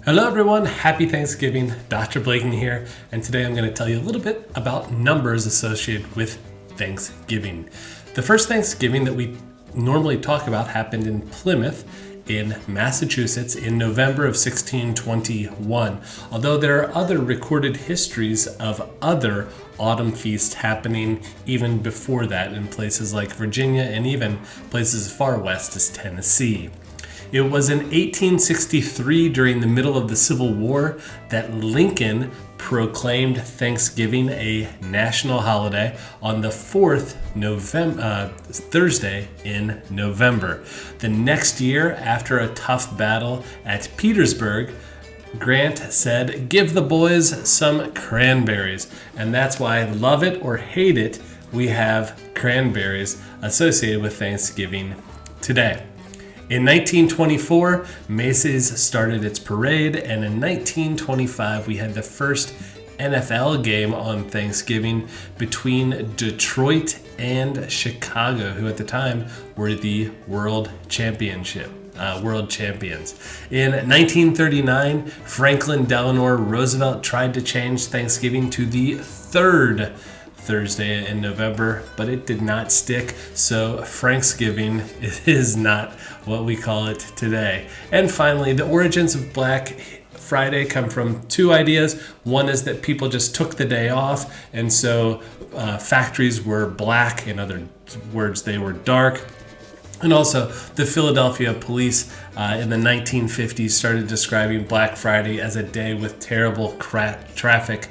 Hello everyone, happy Thanksgiving. Dr. Blakeney here, and today I'm going to tell you a little bit about numbers associated with Thanksgiving. The first Thanksgiving that we normally talk about happened in Plymouth in Massachusetts in November of 1621, although there are other recorded histories of other autumn feasts happening even before that in places like Virginia and even places as far west as Tennessee. It was in 1863, during the middle of the Civil War, that Lincoln proclaimed Thanksgiving a national holiday on the fourth Thursday in November. The next year, after a tough battle at Petersburg, Grant said, "Give the boys some cranberries." And that's why, love it or hate it, we have cranberries associated with Thanksgiving today. In 1924, Macy's started its parade, and in 1925, we had the first NFL game on Thanksgiving between Detroit and Chicago, who at the time were the world champions. In 1939, Franklin Delano Roosevelt tried to change Thanksgiving to the third Thursday in November, but it did not stick, so Franksgiving is not what we call it today. And finally, the origins of Black Friday come from two ideas. One is that people just took the day off, and so factories were black. In other words, they were dark. And also, the Philadelphia police in the 1950s started describing Black Friday as a day with terrible traffic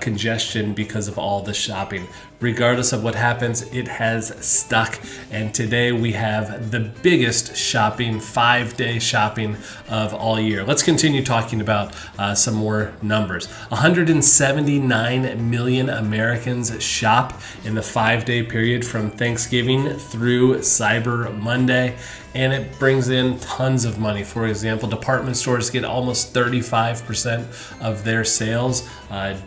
congestion because of all the shopping. Regardless of what happens, it has stuck. And today we have the biggest shopping, 5-day shopping of all year. Let's continue talking about some more numbers. 179 million Americans shop in the 5-day period from Thanksgiving through Cyber Monday, and it brings in tons of money. For example, department stores get almost 35% of their sales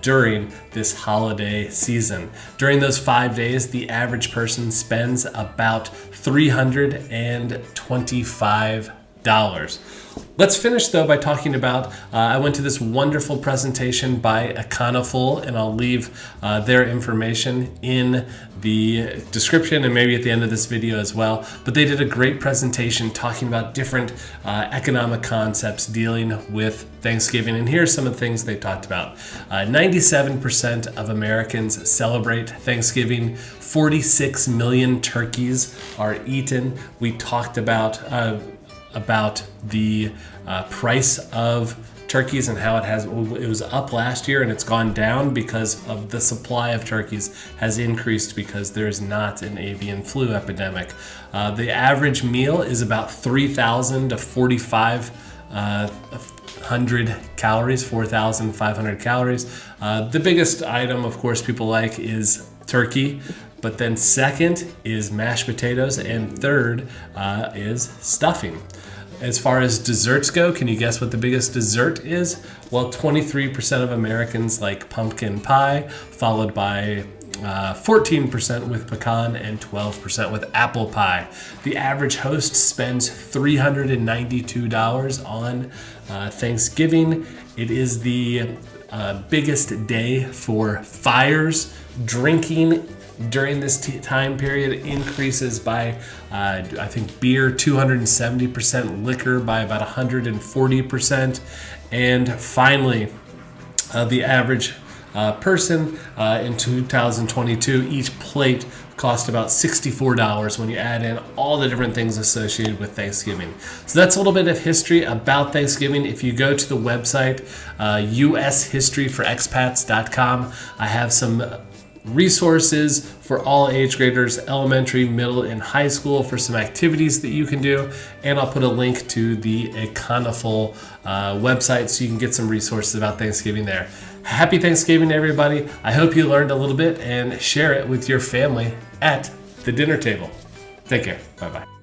during this holiday season. During those 5 days, the average person spends about $325. Let's finish though by talking about, I went to this wonderful presentation by Econoful, and I'll leave their information in the description and maybe at the end of this video as well. But they did a great presentation talking about different economic concepts dealing with Thanksgiving. And here's some of the things they talked about. 97% of Americans celebrate Thanksgiving. 46 million turkeys are eaten. We talked about the price of turkeys and how it was up last year and it's gone down because of the supply of turkeys has increased because there's not an avian flu epidemic. The average meal is about 3,000 to 4,500 calories, 4,500 calories. The biggest item, of course, people like is turkey. But then second is mashed potatoes, and third is stuffing. As far as desserts go, can you guess what the biggest dessert is? Well, 23% of Americans like pumpkin pie, followed by 14% with pecan and 12% with apple pie. The average host spends $392 on Thanksgiving. It is the biggest day for fires. Drinking during this time period increases by, I think, beer 270%, liquor by about 140%. And finally, the average person in 2022, each plate cost about $64 when you add in all the different things associated with Thanksgiving. So that's a little bit of history about Thanksgiving. If you go to the website, ushistoryforexpats.com, I have some resources for all age graders, elementary, middle, and high school, for some activities that you can do. And I'll put a link to the Econoful website so you can get some resources about Thanksgiving there. Happy Thanksgiving, everybody. I hope you learned a little bit and share it with your family at the dinner table. Take care. Bye-bye.